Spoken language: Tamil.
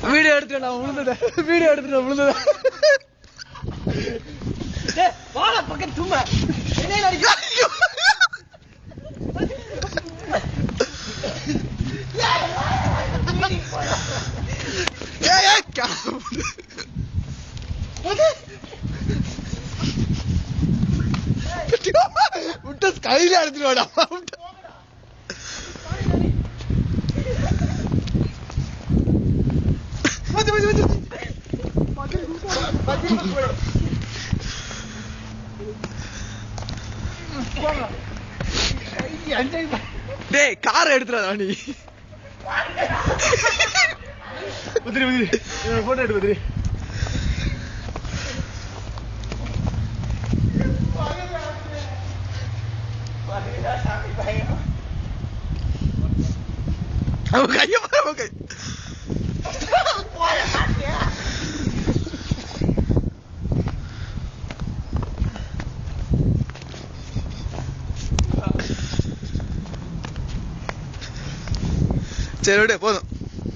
வீடியோ எடுத்துட்டேன் வீடியோ எடுத்துட்டேன் விழுந்தத வாழ பக்கம் சும்மா கையில எடுத்துட்டு வாடா டேய் கார் எடுத்துறாதா நீ உதிரி உதிரி போட்டோ எடு உதிரி அவன் கைய பாரு அவன் கை சரி விடு போதும்